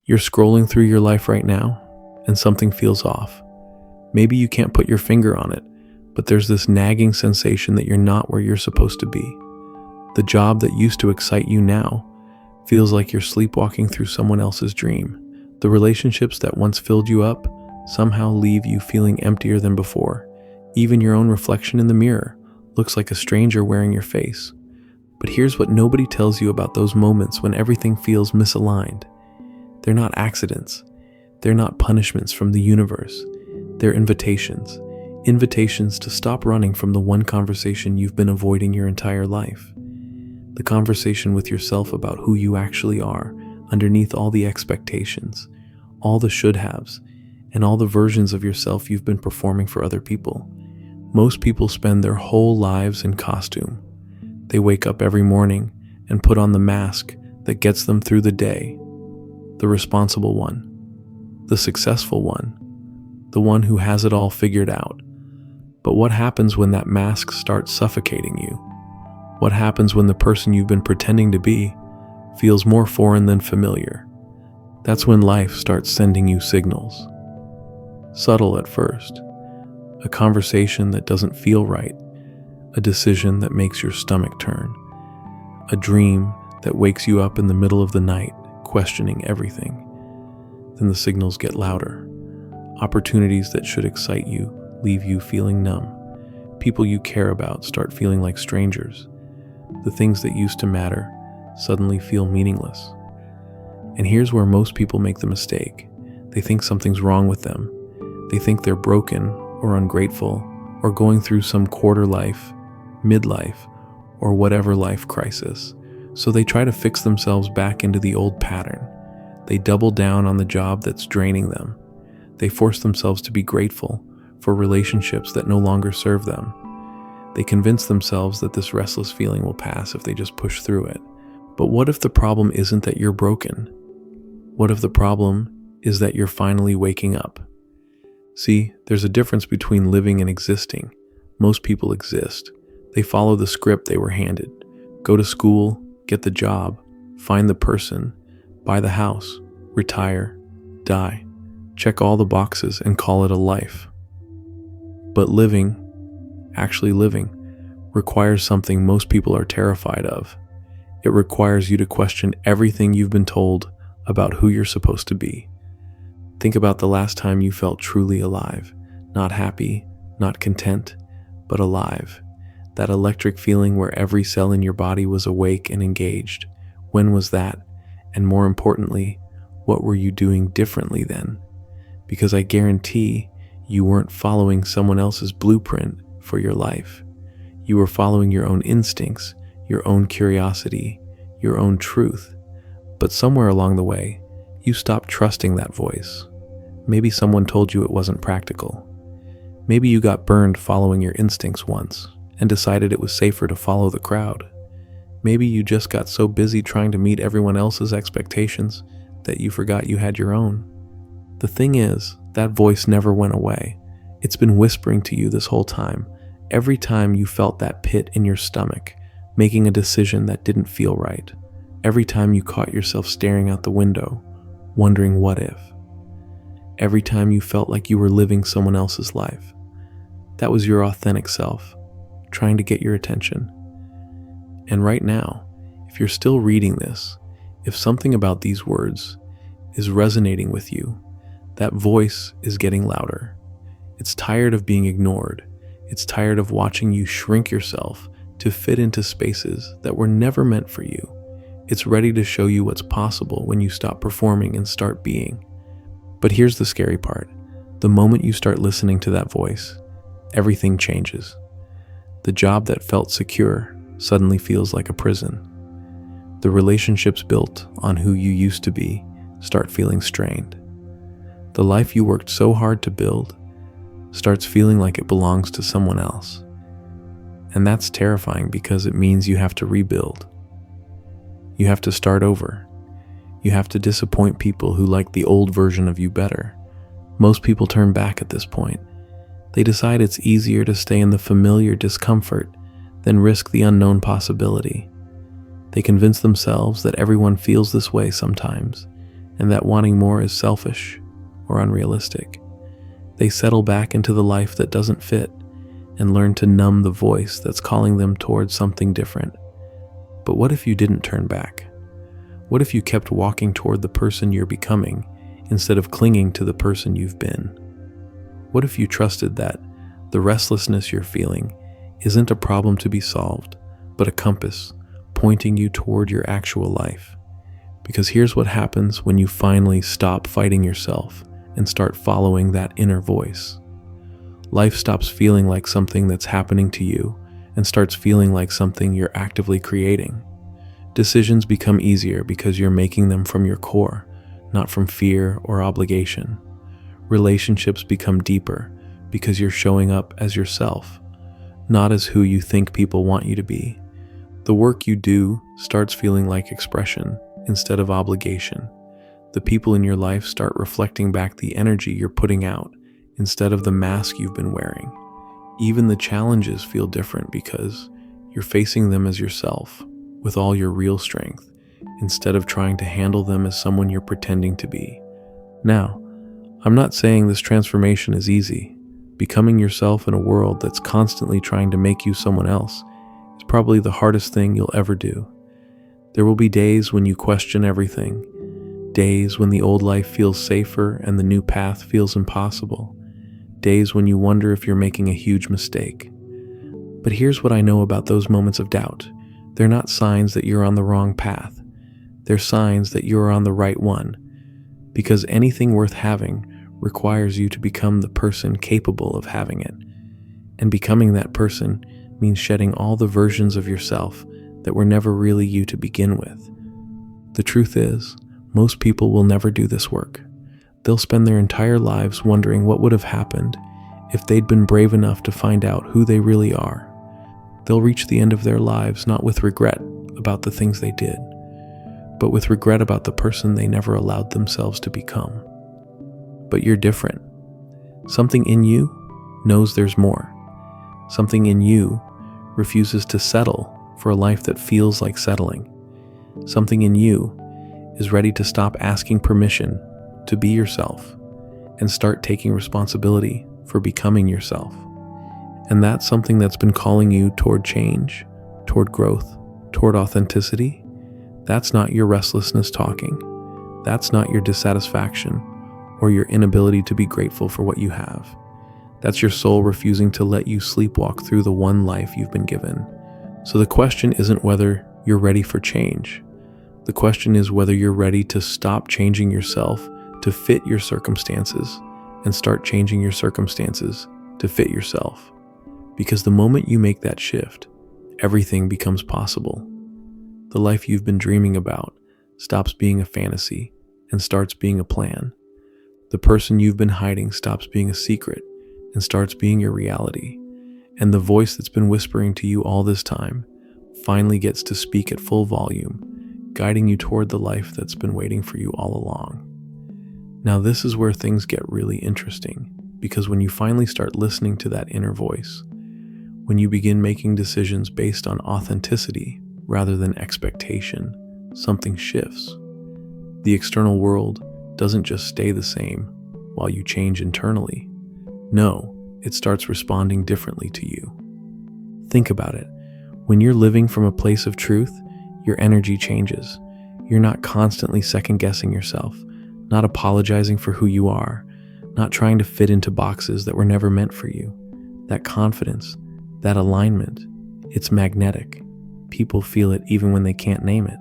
You're scrolling through your life right now, and something feels off. Maybe you can't put your finger on it, but there's this nagging sensation that you're not where you're supposed to be. The job that used to excite you now feels like you're sleepwalking through someone else's dream. The relationships that once filled you up somehow leave you feeling emptier than before. Even your own reflection in the mirror looks like a stranger wearing your face. But here's what nobody tells you about those moments when everything feels misaligned. They're not accidents. They're not punishments from the universe. They're invitations. Invitations to stop running from the one conversation you've been avoiding your entire life. The conversation with yourself about who you actually are underneath all the expectations, all the should-haves, and all the versions of yourself you've been performing for other people. Most people spend their whole lives in costume. They wake up every morning and put on the mask that gets them through the day. The responsible one, the successful one, the one who has it all figured out. But what happens when that mask starts suffocating you? What happens when the person you've been pretending to be feels more foreign than familiar? That's when life starts sending you signals. Subtle at first. A conversation that doesn't feel right. A decision that makes your stomach turn. A dream that wakes you up in the middle of the night, questioning everything. Then the signals get louder. Opportunities that should excite you leave you feeling numb. People you care about start feeling like strangers. The things that used to matter suddenly feel meaningless. And here's where most people make the mistake. They think something's wrong with them. They think they're broken or ungrateful or going through some quarter life, midlife, or whatever life crisis. So they try to fix themselves back into the old pattern. They double down on the job that's draining them. They force themselves to be grateful for relationships that no longer serve them. They convince themselves that this restless feeling will pass if they just push through it. But what if the problem isn't that you're broken? What if the problem is that you're finally waking up? See, there's a difference between living and existing. Most people exist. They follow the script they were handed. Go to school, get the job, find the person, buy the house, retire, die, check all the boxes and call it a life. But living, actually living, requires something most people are terrified of. It requires you to question everything you've been told about who you're supposed to be. Think about the last time you felt truly alive, not happy, not content, but alive. That electric feeling where every cell in your body was awake and engaged. When was that? And more importantly, what were you doing differently then? Because I guarantee you weren't following someone else's blueprint for your life. You were following your own instincts, your own curiosity, your own truth. But somewhere along the way, you stopped trusting that voice. Maybe someone told you it wasn't practical. Maybe you got burned following your instincts once and decided it was safer to follow the crowd. Maybe you just got so busy trying to meet everyone else's expectations that you forgot you had your own. The thing is, that voice never went away. It's been whispering to you this whole time. Every time you felt that pit in your stomach, making a decision that didn't feel right. Every time you caught yourself staring out the window, wondering what if. Every time you felt like you were living someone else's life. That was your authentic self, trying to get your attention. And right now, if you're still reading this, if something about these words is resonating with you, that voice is getting louder. It's tired of being ignored. It's tired of watching you shrink yourself to fit into spaces that were never meant for you. It's ready to show you what's possible when you stop performing and start being. But here's the scary part. The moment you start listening to that voice, everything changes. The job that felt secure suddenly feels like a prison. The relationships built on who you used to be start feeling strained. The life you worked so hard to build starts feeling like it belongs to someone else. And that's terrifying because it means you have to rebuild. You have to start over. You have to disappoint people who like the old version of you better. Most people turn back at this point. They decide it's easier to stay in the familiar discomfort than risk the unknown possibility. They convince themselves that everyone feels this way sometimes, and that wanting more is selfish or unrealistic. They settle back into the life that doesn't fit and learn to numb the voice that's calling them towards something different. But what if you didn't turn back? What if you kept walking toward the person you're becoming instead of clinging to the person you've been? What if you trusted that the restlessness you're feeling isn't a problem to be solved, but a compass pointing you toward your actual life? Because here's what happens when you finally stop fighting yourself and start following that inner voice. Life stops feeling like something that's happening to you and starts feeling like something you're actively creating. Decisions become easier because you're making them from your core, not from fear or obligation. Relationships become deeper because you're showing up as yourself, not as who you think people want you to be. The work you do starts feeling like expression instead of obligation. The people in your life start reflecting back the energy you're putting out instead of the mask you've been wearing. Even the challenges feel different because you're facing them as yourself, with all your real strength, instead of trying to handle them as someone you're pretending to be. Now, I'm not saying this transformation is easy. Becoming yourself in a world that's constantly trying to make you someone else is probably the hardest thing you'll ever do. There will be days when you question everything, days when the old life feels safer and the new path feels impossible, days when you wonder if you're making a huge mistake. But here's what I know about those moments of doubt. They're not signs that you're on the wrong path. They're signs that you're on the right one, because anything worth having requires you to become the person capable of having it. And becoming that person means shedding all the versions of yourself that were never really you to begin with. The truth is, most people will never do this work. They'll spend their entire lives wondering what would have happened if they'd been brave enough to find out who they really are. They'll reach the end of their lives not with regret about the things they did, but with regret about the person they never allowed themselves to become. But you're different. Something in you knows there's more. Something in you refuses to settle for a life that feels like settling. Something in you is ready to stop asking permission to be yourself and start taking responsibility for becoming yourself. And that's something that's been calling you toward change, toward growth, toward authenticity. That's not your restlessness talking. That's not your dissatisfaction or your inability to be grateful for what you have. That's your soul refusing to let you sleepwalk through the one life you've been given. So the question isn't whether you're ready for change. The question is whether you're ready to stop changing yourself to fit your circumstances and start changing your circumstances to fit yourself. Because the moment you make that shift, everything becomes possible. The life you've been dreaming about stops being a fantasy and starts being a plan. The person you've been hiding stops being a secret and starts being your reality. And the voice that's been whispering to you all this time finally gets to speak at full volume, guiding you toward the life that's been waiting for you all along. Now this is where things get really interesting, because when you finally start listening to that inner voice, when you begin making decisions based on authenticity rather than expectation, something shifts. The external world doesn't just stay the same while you change internally. No, it starts responding differently to you. Think about it. When you're living from a place of truth, your energy changes. You're not constantly second-guessing yourself, not apologizing for who you are, not trying to fit into boxes that were never meant for you. That confidence, that alignment, it's magnetic. People feel it even when they can't name it.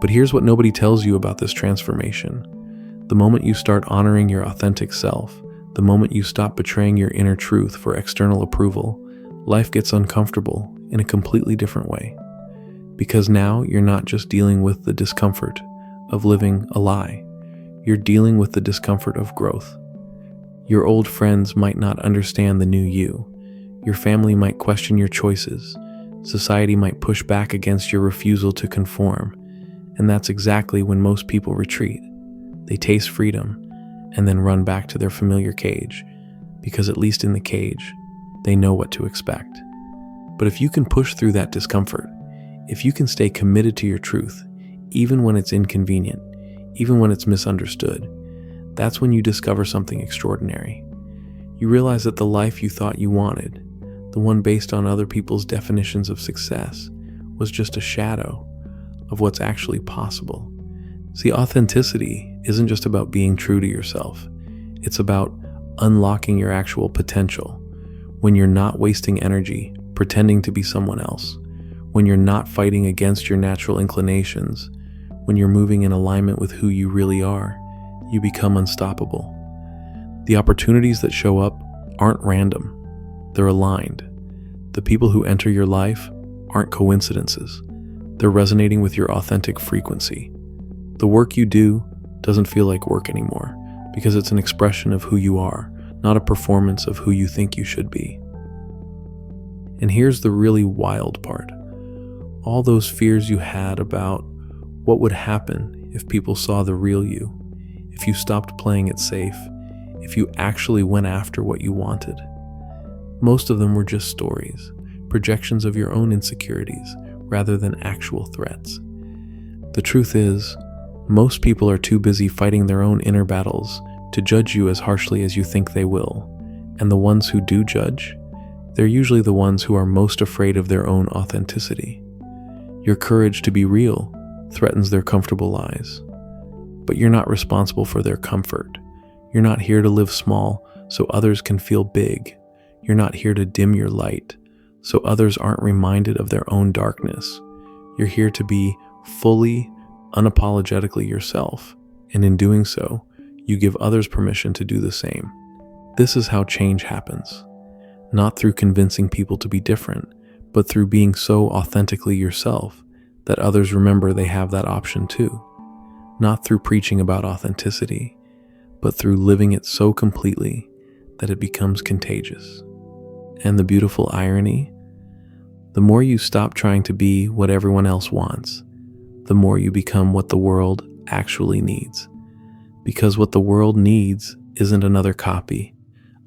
But here's what nobody tells you about this transformation. The moment you start honoring your authentic self, the moment you stop betraying your inner truth for external approval, life gets uncomfortable in a completely different way. Because now you're not just dealing with the discomfort of living a lie. You're dealing with the discomfort of growth. Your old friends might not understand the new you. Your family might question your choices. Society might push back against your refusal to conform. And that's exactly when most people retreat. They taste freedom and then run back to their familiar cage, because at least in the cage, they know what to expect. But if you can push through that discomfort, if you can stay committed to your truth, even when it's inconvenient, even when it's misunderstood. That's when you discover something extraordinary. You realize that the life you thought you wanted, the one based on other people's definitions of success, was just a shadow of what's actually possible. See, authenticity isn't just about being true to yourself. It's about unlocking your actual potential when you're not wasting energy pretending to be someone else, when you're not fighting against your natural inclinations, when you're moving in alignment with who you really are. You become unstoppable. The opportunities that show up aren't random. They're aligned. The people who enter your life aren't coincidences. They're resonating with your authentic frequency. The work you do doesn't feel like work anymore because it's an expression of who you are, not a performance of who you think you should be. And here's the really wild part. All those fears you had about what would happen if people saw the real you, if you stopped playing it safe, if you actually went after what you wanted. Most of them were just stories, projections of your own insecurities, rather than actual threats. The truth is, most people are too busy fighting their own inner battles to judge you as harshly as you think they will. And the ones who do judge, they're usually the ones who are most afraid of their own authenticity. Your courage to be real threatens their comfortable lies. But you're not responsible for their comfort. You're not here to live small so others can feel big. You're not here to dim your light so others aren't reminded of their own darkness. You're here to be fully, unapologetically yourself, and in doing so, you give others permission to do the same. This is how change happens, not through convincing people to be different, but through being so authentically yourself that others remember they have that option too. Not through preaching about authenticity, but through living it so completely that it becomes contagious. And the beautiful irony, the more you stop trying to be what everyone else wants, the more you become what the world actually needs. Because what the world needs isn't another copy,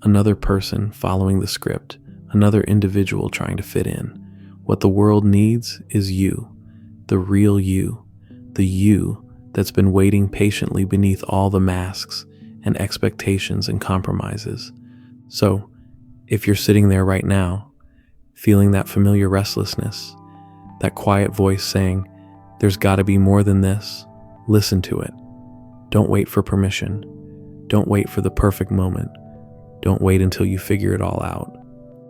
another person following the script, another individual trying to fit in. What the world needs is you, the real you, the you that's been waiting patiently beneath all the masks and expectations and compromises. So, if you're sitting there right now, feeling that familiar restlessness, that quiet voice saying, "There's gotta be more than this," listen to it. Don't wait for permission. Don't wait for the perfect moment. Don't wait until you figure it all out.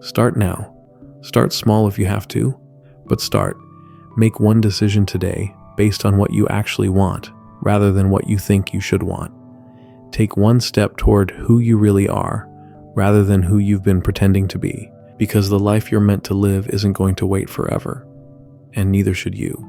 Start now. Start small if you have to, but start. Make one decision today based on what you actually want, rather than what you think you should want. Take one step toward who you really are, rather than who you've been pretending to be, because the life you're meant to live isn't going to wait forever, and neither should you.